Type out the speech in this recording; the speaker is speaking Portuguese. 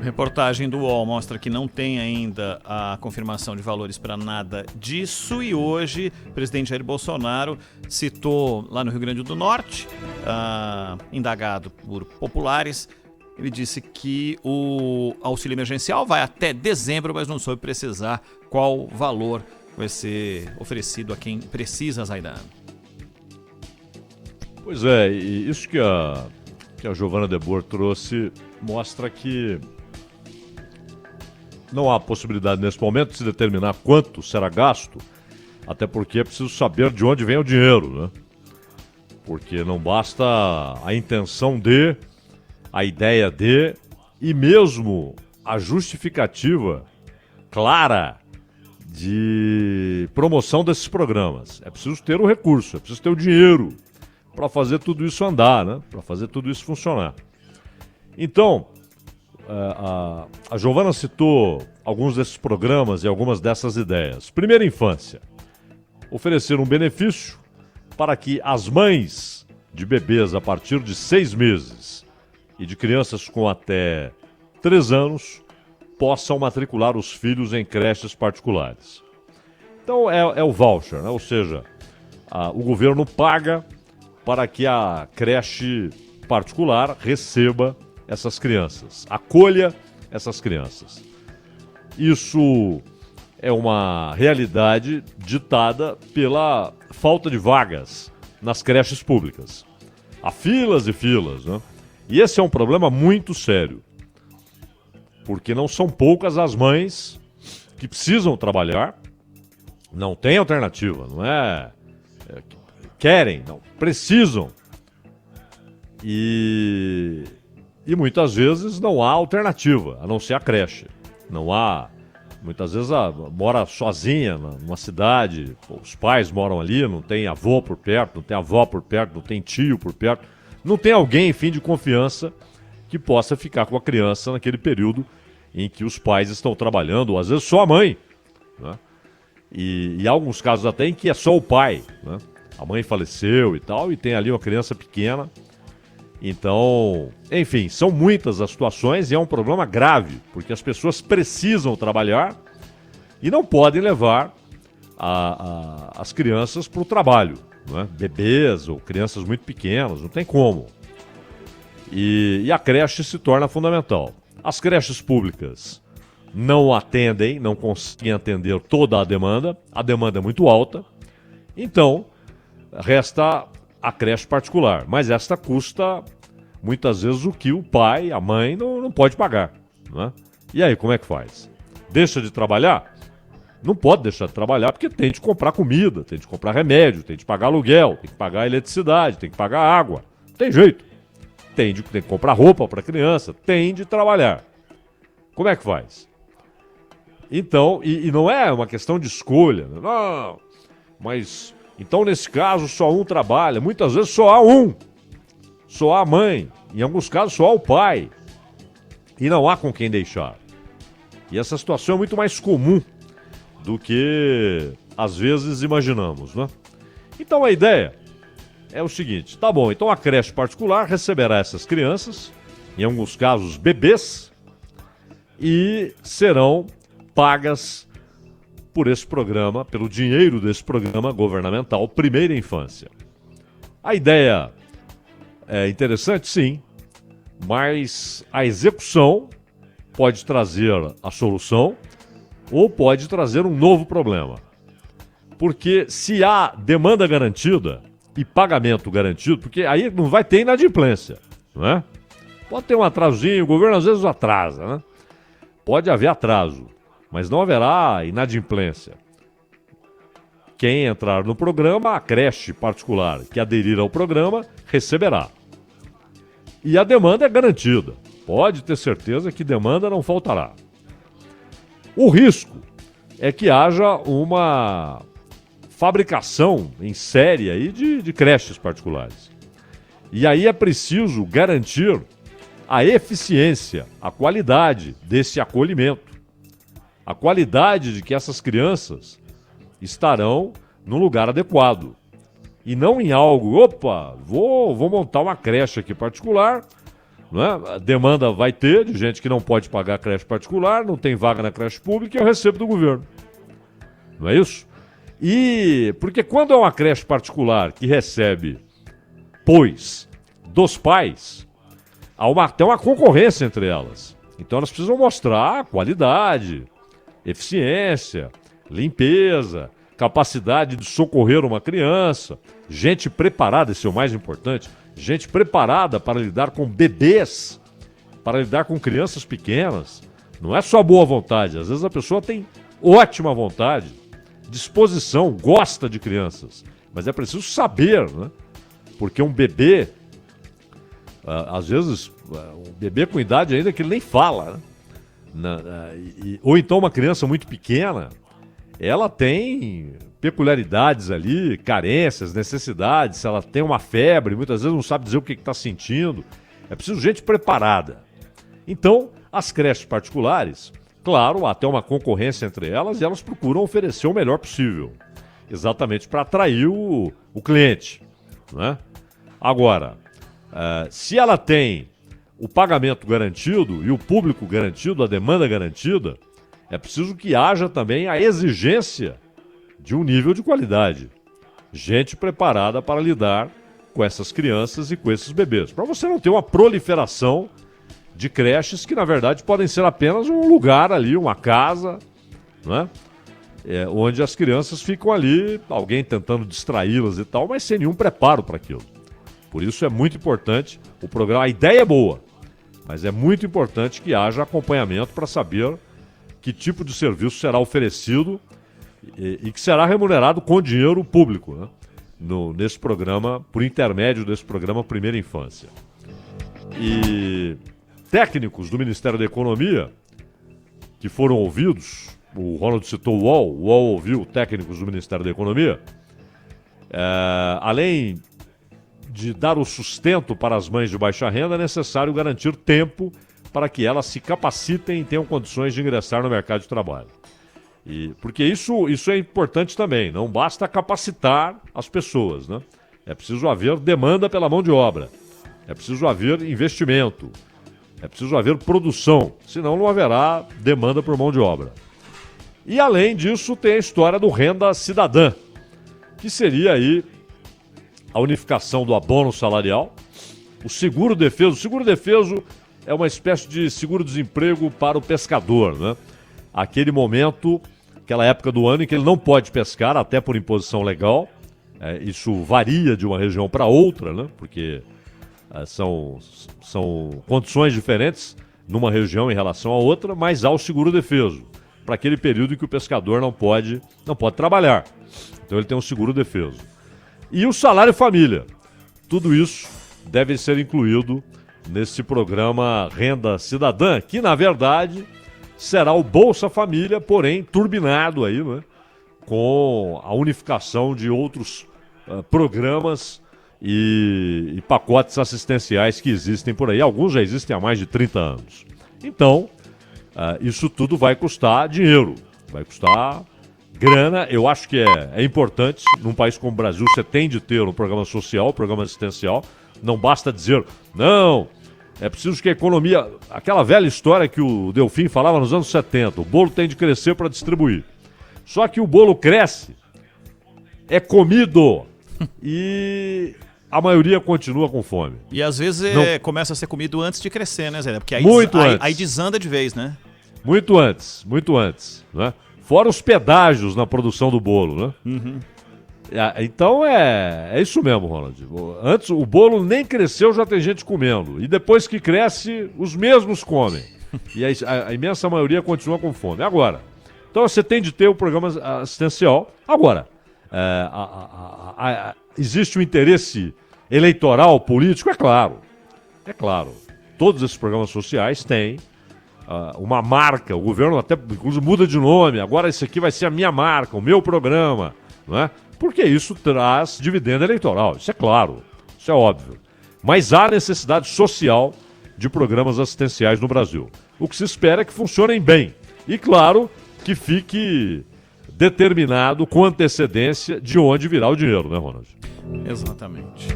Reportagem do UOL mostra que não tem ainda a confirmação de valores para nada disso e hoje o presidente Jair Bolsonaro citou lá no Rio Grande do Norte, indagado por populares, ele disse que o auxílio emergencial vai até dezembro, mas não soube precisar qual valor vai ser oferecido a quem precisa, Zaidan. Pois é, e isso que a Giovana de Boer trouxe mostra que não há possibilidade nesse momento de se determinar quanto será gasto, até porque é preciso saber de onde vem o dinheiro, né? Porque não basta a intenção de, a ideia de e mesmo a justificativa clara de promoção desses programas. É preciso ter o recurso, é preciso ter o dinheiro para fazer tudo isso andar, né? Para fazer tudo isso funcionar. Então, a Giovana citou alguns desses programas e algumas dessas ideias. Primeira infância. Oferecer um benefício para que as mães de bebês a partir de 6 meses e de crianças com até 3 anos possam matricular os filhos em creches particulares. Então é o voucher, né? Ou seja, o governo paga para que a creche particular receba essas crianças, acolha essas crianças. Isso é uma realidade ditada pela falta de vagas nas creches públicas. Há filas e filas, né? E esse é um problema muito sério, porque não são poucas as mães que precisam trabalhar, não tem alternativa, não é querem, não, precisam. E muitas vezes não há alternativa, a não ser a creche. Não há, muitas vezes mora sozinha numa cidade, os pais moram ali, não tem avô por perto, não tem avó por perto, não tem tio por perto, não tem alguém, enfim, de confiança que possa ficar com a criança naquele período em que os pais estão trabalhando, ou às vezes só a mãe, né? E há alguns casos até em que é só o pai, né? A mãe faleceu e tal, e tem ali uma criança pequena. Então, enfim, são muitas as situações e é um problema grave, porque as pessoas precisam trabalhar e não podem levar as crianças para o trabalho, né? Bebês ou crianças muito pequenas, não tem como. E a creche se torna fundamental. As creches públicas não atendem, não conseguem atender toda a demanda é muito alta, então resta a creche particular, mas esta custa muitas vezes o que o pai, a mãe não pode pagar, né? E aí, como é que faz? Deixa de trabalhar? Não pode deixar de trabalhar porque tem de comprar comida, tem de comprar remédio, tem de pagar aluguel, tem que pagar eletricidade, tem que pagar água. Não tem jeito. Tem de comprar roupa para a criança, tem de trabalhar. Como é que faz? Então, e não é uma questão de escolha, né? Não, mas então, nesse caso, só um trabalha. Muitas vezes só há um. Só há a mãe. Em alguns casos, só há o pai. E não há com quem deixar. E essa situação é muito mais comum do que, às vezes, imaginamos, né? Então, a ideia é o seguinte. Tá bom, então a creche particular receberá essas crianças, em alguns casos, bebês, e serão pagas por esse programa, pelo dinheiro desse programa governamental Primeira Infância. A ideia é interessante, sim, mas a execução pode trazer a solução ou pode trazer um novo problema. Porque se há demanda garantida e pagamento garantido, porque aí não vai ter inadimplência, não é? Pode ter um atrasozinho, o governo às vezes atrasa, né? Pode haver atraso, mas não haverá inadimplência. Quem entrar no programa, a creche particular que aderir ao programa, receberá. E a demanda é garantida. Pode ter certeza que demanda não faltará. O risco é que haja uma fabricação em série aí de creches particulares. E aí é preciso garantir a eficiência, a qualidade desse acolhimento. A qualidade de que essas crianças estarão no lugar adequado. E não em algo, opa, vou montar uma creche aqui particular, não é? A demanda vai ter de gente que não pode pagar a creche particular, não tem vaga na creche pública e eu recebo do governo. Não é isso? E porque quando é uma creche particular que recebe, pois, dos pais, tem uma concorrência entre elas. Então elas precisam mostrar qualidade, eficiência, limpeza, capacidade de socorrer uma criança, gente preparada, esse é o mais importante, gente preparada para lidar com bebês, para lidar com crianças pequenas. Não é só boa vontade, às vezes a pessoa tem ótima vontade, disposição, gosta de crianças, mas é preciso saber, né? Porque um bebê, às vezes, um bebê com idade ainda que ele nem fala, né? Ou então uma criança muito pequena, ela tem peculiaridades ali, carências, necessidades, se ela tem uma febre, muitas vezes não sabe dizer o que está sentindo. É preciso gente preparada. Então, as creches particulares, claro, há até uma concorrência entre elas e elas procuram oferecer o melhor possível, exatamente para atrair o cliente, né? Agora, se ela tem o pagamento garantido e o público garantido, a demanda garantida, é preciso que haja também a exigência de um nível de qualidade. Gente preparada para lidar com essas crianças e com esses bebês. Para você não ter uma proliferação de creches que, na verdade, podem ser apenas um lugar ali, uma casa, né? Onde as crianças ficam ali, alguém tentando distraí-las e tal, mas sem nenhum preparo para aquilo. Por isso é muito importante o programa. A ideia é boa, mas é muito importante que haja acompanhamento para saber que tipo de serviço será oferecido e que será remunerado com dinheiro público, né? Nesse programa, por intermédio desse programa Primeira Infância. E técnicos do Ministério da Economia que foram ouvidos, o Ronald citou o UOL ouviu técnicos do Ministério da Economia, além de dar o sustento para as mães de baixa renda, é necessário garantir tempo para que elas se capacitem e tenham condições de ingressar no mercado de trabalho. Porque isso é importante também, não basta capacitar as pessoas, né? É preciso haver demanda pela mão de obra, é preciso haver investimento, é preciso haver produção, senão não haverá demanda por mão de obra. E além disso tem a história do Renda Cidadã, que seria aí a unificação do abono salarial, o seguro-defeso. O seguro-defeso é uma espécie de seguro-desemprego para o pescador, né? Aquele momento, aquela época do ano em que ele não pode pescar, até por imposição legal. Isso varia de uma região para outra, né? Porque são condições diferentes numa região em relação a outra, mas há o seguro-defeso, para aquele período em que o pescador não pode trabalhar. Então ele tem um seguro-defeso. E o salário família. Tudo isso deve ser incluído nesse programa Renda Cidadã, que na verdade será o Bolsa Família, porém turbinado aí, né? Com a unificação de outros programas e pacotes assistenciais que existem por aí. Alguns já existem há mais de 30 anos. Então, isso tudo vai custar dinheiro, vai custar grana. Eu acho que é importante, num país como o Brasil, você tem de ter um programa social, um programa assistencial. Não basta dizer, não, é preciso que a economia... Aquela velha história que o Delfim falava nos anos 70, o bolo tem de crescer para distribuir. Só que o bolo cresce, é comido e a maioria continua com fome. E às vezes começa a ser comido antes de crescer, né, Zé? Porque aí desanda de vez, né? Muito antes, né? Fora os pedágios na produção do bolo, né? Uhum. Então é isso mesmo, Ronald. Antes o bolo nem cresceu, já tem gente comendo. E depois que cresce, os mesmos comem. E a imensa maioria continua com fome. Agora, então você tem de ter o programa assistencial. Agora, existe um interesse eleitoral, político? É claro. É claro. Todos esses programas sociais têm uma marca. O governo até inclusive muda de nome. Agora esse aqui vai ser a minha marca, o meu programa, não é? Porque isso traz dividendo eleitoral, isso é claro, isso é óbvio. Mas há necessidade social de programas assistenciais no Brasil. O que se espera é que funcionem bem. E, claro, que fique determinado com antecedência de onde virá o dinheiro, né, Ronald? Exatamente.